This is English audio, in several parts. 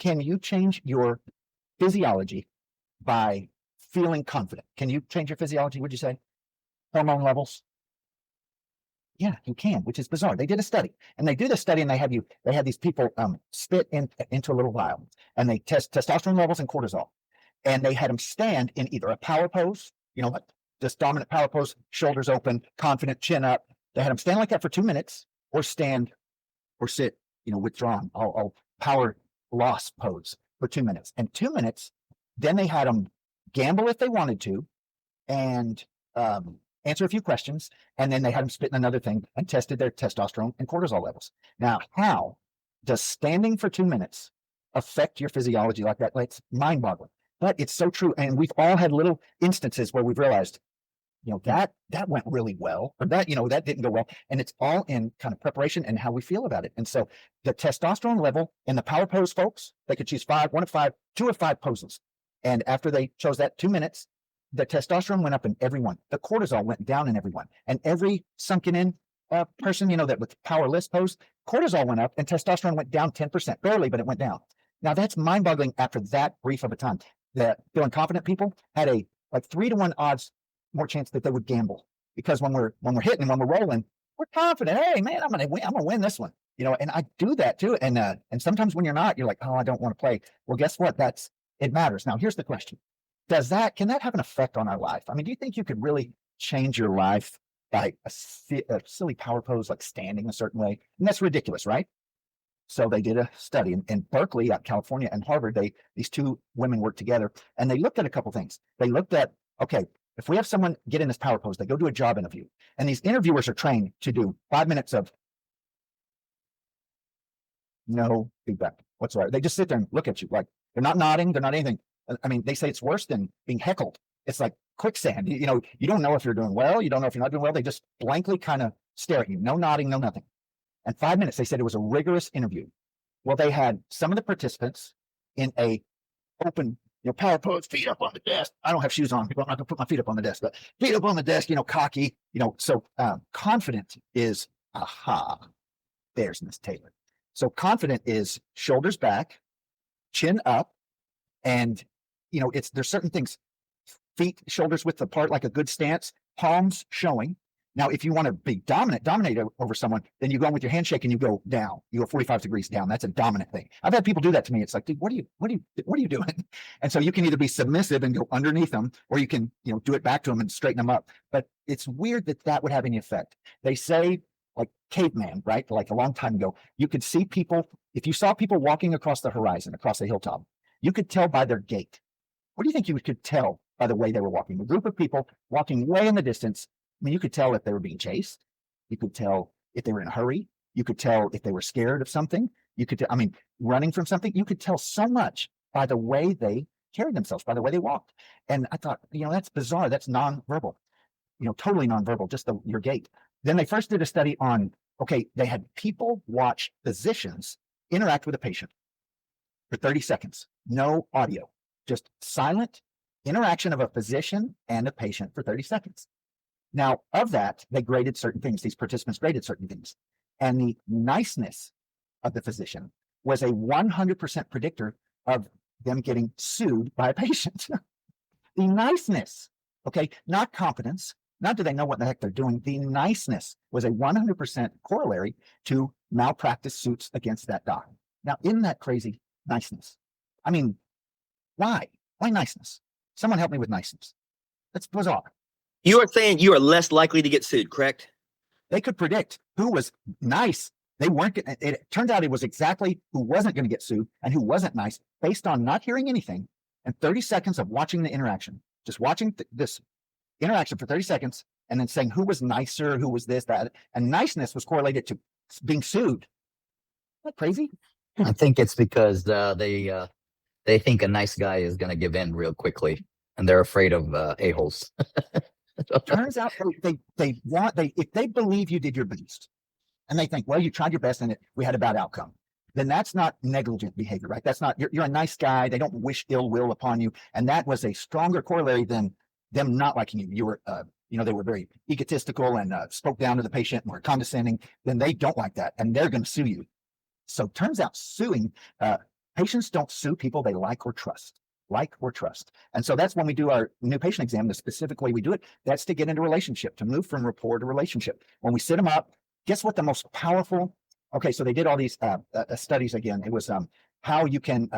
can you change your physiology by feeling confident? Can you change your physiology, would you say? Hormone levels? Yeah, you can, which is bizarre. They did a study, and they do the study, and they had these people spit into a little vial, and they test testosterone levels and cortisol, and they had them stand in either a power pose, like this dominant power pose, shoulders open, confident, chin up. They had them stand like that for 2 minutes, or stand or sit, withdrawn, all power loss pose for 2 minutes. And 2 minutes, then they had them gamble if they wanted to, and answer a few questions, and then they had them spit in another thing and tested their testosterone and cortisol levels. Now, how does standing for 2 minutes affect your physiology like that? It's mind-boggling, but it's so true. And we've all had little instances where we've realized, that went really well, or that didn't go well. And it's all in kind of preparation and how we feel about it. And so the testosterone level in the power pose folks, they could choose 5, 1 of 5, 2 of 5 poses. And after they chose that 2 minutes, the testosterone went up in everyone. The cortisol went down in everyone. And every sunken in person, that with powerless pose, cortisol went up and testosterone went down 10%, barely, but it went down. Now that's mind boggling after that brief of a time. The feeling confident people had a 3 to 1 odds more chance that they would gamble, because when we're hitting, when we're rolling, we're confident. Hey man, I'm gonna win this one. And I do that too. And sometimes when you're not, you're like, oh, I don't want to play. Well, guess what? It matters. Now here's the question. Can that have an effect on our life? I mean, do you think you could really change your life by a silly power pose, like standing a certain way? And that's ridiculous, right? So they did a study in Berkeley, California, and Harvard. These 2 women worked together, and they looked at a couple things. They looked at, okay, if we have someone get in this power pose, they go do a job interview, and these interviewers are trained to do 5 minutes of no feedback whatsoever. They just sit there and look at you like they're not nodding, they're not anything. I mean, they say it's worse than being heckled. It's like quicksand. You don't know if you're doing well. You don't know if you're not doing well. They just blankly kind of stare at you. No nodding, no nothing. And 5 minutes, they said it was a rigorous interview. Well, they had some of the participants in a open, power pose, feet up on the desk. I don't have shoes on. I'm not going to put my feet up on the desk, but feet up on the desk, cocky, So confident is, there's Miss Taylor. So confident is shoulders back, chin up, and there's certain things, feet, shoulders width apart, like a good stance, palms showing. Now, if you want to be dominate over someone, then you go in with your handshake and you go down. You go 45 degrees down. That's a dominant thing. I've had people do that to me. It's like, dude, what are you doing? And so you can either be submissive and go underneath them, or you can, do it back to them and straighten them up. But it's weird that would have any effect. They say, like caveman, right? Like a long time ago, you could see people, if you saw people walking across the horizon, across the hilltop, you could tell by their gait. What do you think you could tell by the way they were walking? A group of people walking way in the distance. I mean, you could tell if they were being chased. You could tell if they were in a hurry. You could tell if they were scared of something. You could, running from something. You could tell so much by the way they carried themselves, by the way they walked. And I thought, that's bizarre. That's nonverbal, totally nonverbal, just your gait. Then they first did a study on, they had people watch physicians interact with a patient for 30 seconds, no audio, just silent interaction of a physician and a patient for 30 seconds. Now, of that, they graded certain things. These participants graded certain things. And the niceness of the physician was a 100% predictor of them getting sued by a patient. The niceness, not competence, not do they know what the heck they're doing. The niceness was a 100% corollary to malpractice suits against that doc. Now, isn't that crazy? Niceness. I mean, why? Why niceness? Someone help me with niceness. That's bizarre. You are saying you are less likely to get sued, correct? They could predict who was nice. They weren't. It turned out it was exactly who wasn't going to get sued and who wasn't nice, based on not hearing anything and 30 seconds of watching the interaction, just watching this interaction for 30 seconds, and then saying who was nicer, who was this, that, and niceness was correlated to being sued. Isn't that crazy? I think it's because they think a nice guy is going to give in real quickly, and they're afraid of a-holes. Turns out if they believe you did your best, and they think, well, you tried your best and we had a bad outcome, then that's not negligent behavior, right? That's not, you're a nice guy. They don't wish ill will upon you. And that was a stronger corollary than them not liking you. You were, they were very egotistical and spoke down to the patient and were condescending. Then they don't like that, and they're going to sue you. So turns out suing Patients don't sue people they like or trust. Like or trust. And so that's when we do our new patient exam, the specific way we do it, that's to get into relationship, to move from rapport to relationship. When we sit them up, guess what the most powerful, okay, so they did all these studies again. It was how you can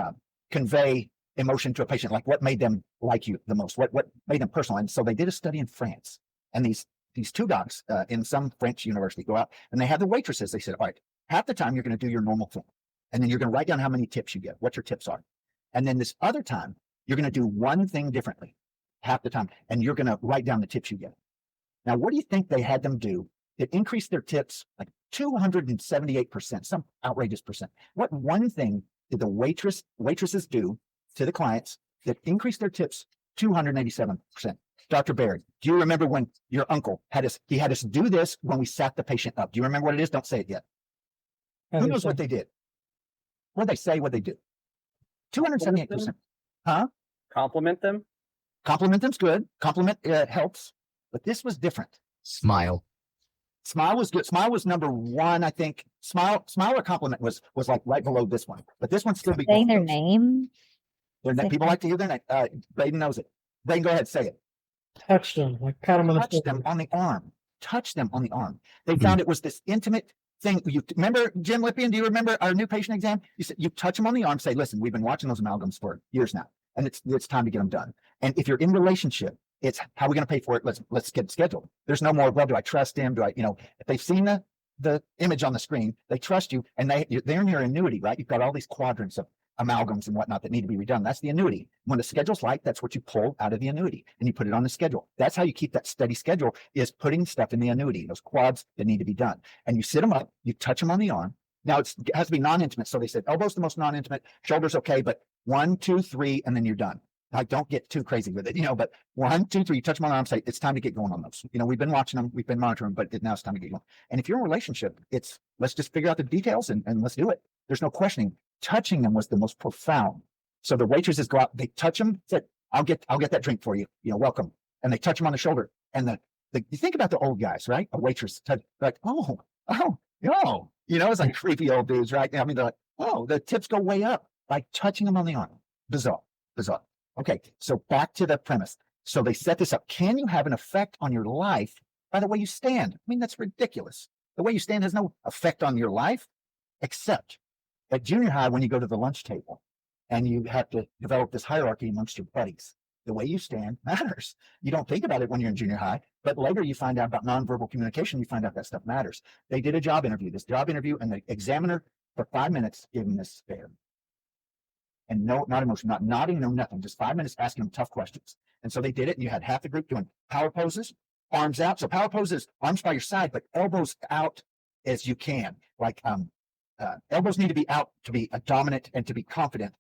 convey emotion to a patient, like what made them like you the most, what made them personal. And so they did a study in France, and these two docs in some French university go out and they have the waitresses. They said, all right, half the time you're going to do your normal thing, and then you're going to write down how many tips you get, what your tips are. And then this other time, you're going to do one thing differently half the time, and you're going to write down the tips you get. Now, what do you think they had them do? It increased their tips like 278%, some outrageous percent. What one thing did the waitresses do to the clients that increased their tips 287%? Dr. Barry, do you remember when your uncle had us do this when we sat the patient up? Do you remember what it is? Don't say it yet. Who knows what they did? What they say, what they do? 278%. Huh? Compliment them. Compliment them's good. Compliment helps, but this was different. Smile. Smile was good. Smile was number one, I think. Smile or compliment was like right below this one, but this one's still be Saying their name. People like to hear their name. Braden knows it. Braden, go ahead, say it. Touch them, like pat them on the Touch shoulder. them on the arm. Touch them on the arm. They found it was this intimate thing. You remember, Jim Lippian, do you remember our new patient exam? You said you touch them on the arm, say, listen, we've been watching those amalgams for years now, and it's time to get them done. And if you're in relationship, it's how are we going to pay for it? Let's get it scheduled. There's no more, well, do I trust him? Do I, if they've seen the image on the screen, they trust you, and they're in your annuity, right? You've got all these quadrants of amalgams and whatnot that need to be redone. That's the annuity. When the schedule's light, that's what you pull out of the annuity and you put it on the schedule. That's how you keep that steady schedule, is putting stuff in the annuity, those quads that need to be done. And you sit them up, you touch them on the arm. Now it has to be non-intimate. So they said elbow's the most non-intimate, shoulder's okay, but 1, 2, 3, and then you're done. Like, don't get too crazy with it, but 1, 2, 3, you touch them on the arm, say, it's time to get going on those. We've been watching them, we've been monitoring them, but now it's time to get going. And if you're in a relationship, let's just figure out the details and let's do it. There's no questioning. Touching them was the most profound. So the waitresses go out, they touch them, said, I'll get that drink for you, welcome. And they touch them on the shoulder. And you think about the old guys, right? A waitress touch, like, oh, it's like creepy old dudes, right? I mean, they're like, oh, the tips go way up by touching them on the arm. Bizarre. Okay, so back to the premise. So they set this up. Can you have an effect on your life by the way you stand? I mean, that's ridiculous. The way you stand has no effect on your life, except at junior high when you go to the lunch table and you have to develop this hierarchy amongst your buddies. The way you stand matters. You don't think about it when you're in junior high, but later you find out about nonverbal communication. You find out that stuff matters. They did a job interview, and the examiner for 5 minutes gave him this stare. And no, not emotion, not nodding, no nothing, just 5 minutes asking them tough questions. And so they did it, and you had half the group doing power poses, arms out. So power poses, arms by your side, but elbows out as you can. Like elbows need to be out to be dominant and to be confident.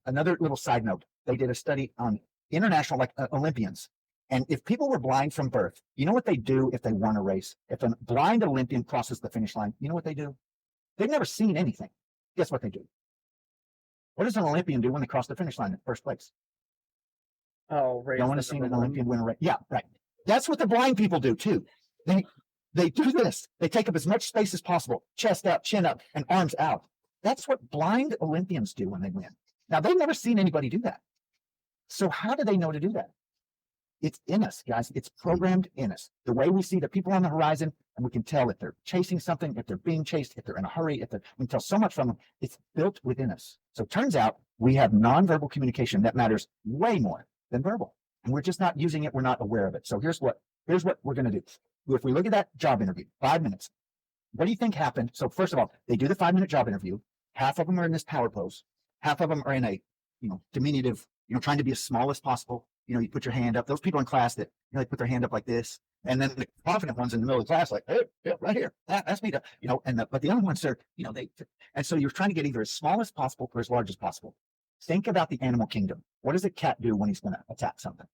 Another little side note, they did a study on international Olympians. And if people were blind from birth, you know what they do if they won a race? If a blind Olympian crosses the finish line, you know what they do? They've never seen anything. Guess what they do? What does an Olympian do when they cross the finish line in the first place? Oh, raise Don't want to see an Olympian win a race. Yeah, right. That's what the blind people do too. They do this. They take up as much space as possible, chest up, chin up, and arms out. That's what blind Olympians do when they win. Now, they've never seen anybody do that. So how do they know to do that? It's in us, guys. It's programmed in us. The way we see the people on the horizon, and we can tell if they're chasing something, if they're being chased, if they're in a hurry, we can tell so much from them. It's built within us. So it turns out we have nonverbal communication that matters way more than verbal. And we're just not using it. We're not aware of it. So here's what we're going to do. If we look at that job interview, 5 minutes, what do you think happened? So first of all, they do the 5-minute job interview. Half of them are in this power pose. Half of them are in a, diminutive, trying to be as small as possible. You put your hand up. Those people in class that, they put their hand up like this. And then the confident ones in the middle of the class, like, hey, yeah, right here. That's me. But the other ones are, and so you're trying to get either as small as possible or as large as possible. Think about the animal kingdom. What does a cat do when he's going to attack something?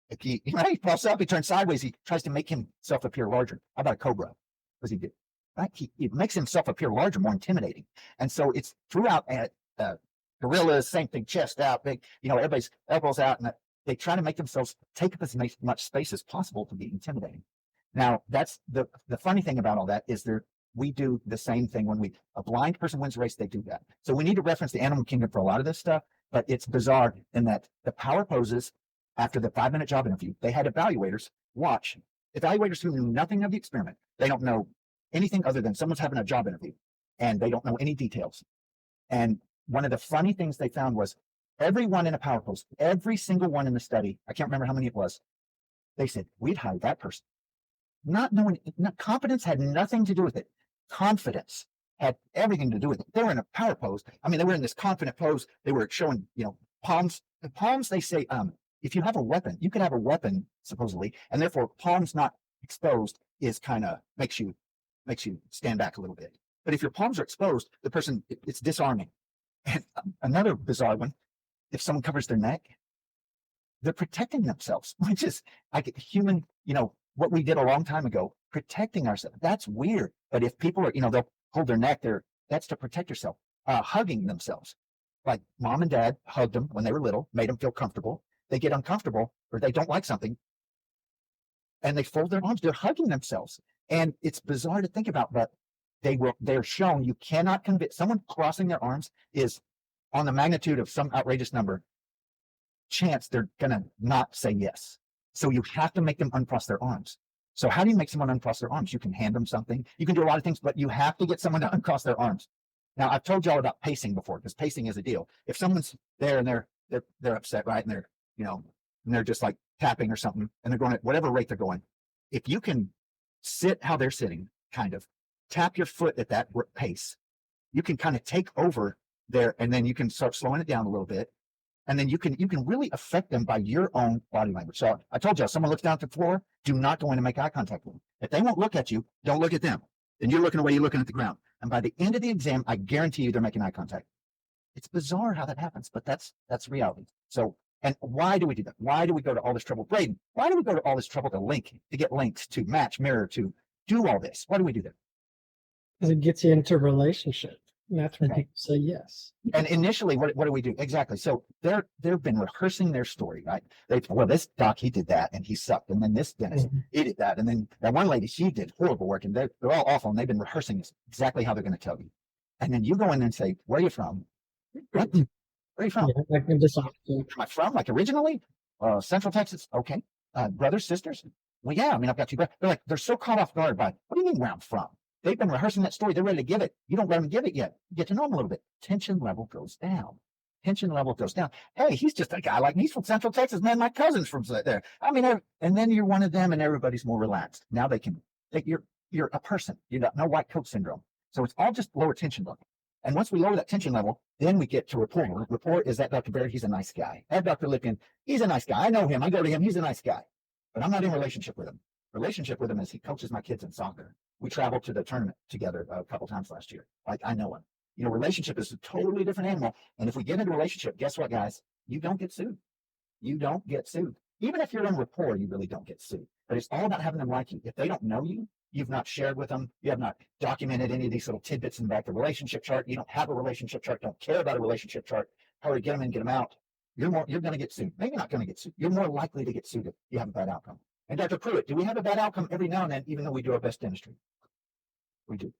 If he pops up, he turns sideways, he tries to make himself appear larger. How about a cobra? What does he do? Right? He makes himself appear larger, more intimidating. And so it's throughout gorillas, same thing, chest out, big, everybody's elbows out, and they try to make themselves take up as much space as possible to be intimidating. Now, that's the funny thing about all that is we do the same thing when a blind person wins a race, they do that. So we need to reference the animal kingdom for a lot of this stuff, but it's bizarre in that the power poses after the 5-minute job interview, they had evaluators who knew nothing of the experiment. They don't know anything other than someone's having a job interview and they don't know any details. And one of the funny things they found was everyone in a power pose, every single one in the study, I can't remember how many it was, they said, we'd hire that person. Not knowing, competence had nothing to do with it. Confidence had everything to do with it. They were in a power pose. I mean, they were in this confident pose. They were showing, palms. Palms, they say, if you have a weapon, you can have a weapon, supposedly, and therefore palms not exposed is kind of makes you stand back a little bit. But if your palms are exposed, the person, it's disarming. And another bizarre one, if someone covers their neck, they're protecting themselves, which is like human, what we did a long time ago, protecting ourselves. That's weird. But if people are, they'll hold their neck there, that's to protect yourself. Hugging themselves. Like mom and dad hugged them when they were little, made them feel comfortable. They get uncomfortable or they don't like something and they fold their arms. They're hugging themselves. And it's bizarre to think about, but they're shown you cannot convince someone crossing their arms is on the magnitude of some outrageous number chance they're going to not say yes. So you have to make them uncross their arms. So how do you make someone uncross their arms? You can hand them something. You can do a lot of things, but you have to get someone to uncross their arms. Now, I've told y'all about pacing before, because pacing is a deal. If someone's there and they're upset, right? And they're just like tapping or something, and they're going at whatever rate they're going. If you can sit how they're sitting, kind of tap your foot at that pace, you can kind of take over there, and then you can start slowing it down a little bit. And then you can really affect them by your own body language. So I told you, if someone looks down at the floor, do not go in and make eye contact with them. If they won't look at you, don't look at them. Then you're looking away, you're looking at the ground. And by the end of the exam, I guarantee you they're making eye contact. It's bizarre how that happens, but that's reality. So, and why do we do that? Why do we go to all this trouble? Braden, why do we go to all this trouble to get links, to match, mirror, to do all this? Why do we do that? Because it gets you into a relationship. And that's when Okay. people say yes. And initially, what do we do? Exactly. So they've been rehearsing their story, right? This doc, he did that and he sucked. And then this dentist, he did that. And then that one lady, she did horrible work, and they're all awful. And they've been rehearsing this exactly how they're going to tell you. And then you go in and say, where are you from? What? Where are you from? Yeah, like in this option. Where am I from? Like originally? Central Texas. Okay. Brothers, sisters? Well, yeah, I mean, I've got two brothers. They're so caught off guard by, what do you mean where I'm from? They've been rehearsing that story. They're ready to give it. You don't let them give it yet. You get to know them a little bit. Tension level goes down. Tension level goes down. Hey, he's just a guy like me. He's from Central Texas. Man, my cousin's from there. I mean, and then you're one of them and everybody's more relaxed. Now you're a person. You got no white coat syndrome. So it's all just lower tension level. And once we lower that tension level, then we get to rapport. Rapport is that Dr. Barrett, he's a nice guy. That Dr. Lipkin, he's a nice guy. I know him. I go to him. He's a nice guy. But I'm not in relationship with him. Relationship with him is he coaches my kids in soccer. We traveled to the tournament together a couple times last year. Like, I know him. Relationship is a totally different animal. And if we get into a relationship, guess what, guys? You don't get sued. You don't get sued. Even if you're in rapport, you really don't get sued. But it's all about having them like you. If they don't know you, you've not shared with them, you have not documented any of these little tidbits in the back of the relationship chart, you don't have a relationship chart, don't care about a relationship chart, how to get them in, get them out, you're going to get sued. Maybe not going to get sued. You're more likely to get sued if you have a bad outcome. And Dr. Pruitt, do we have a bad outcome every now and then, even though we do our best dentistry? We do.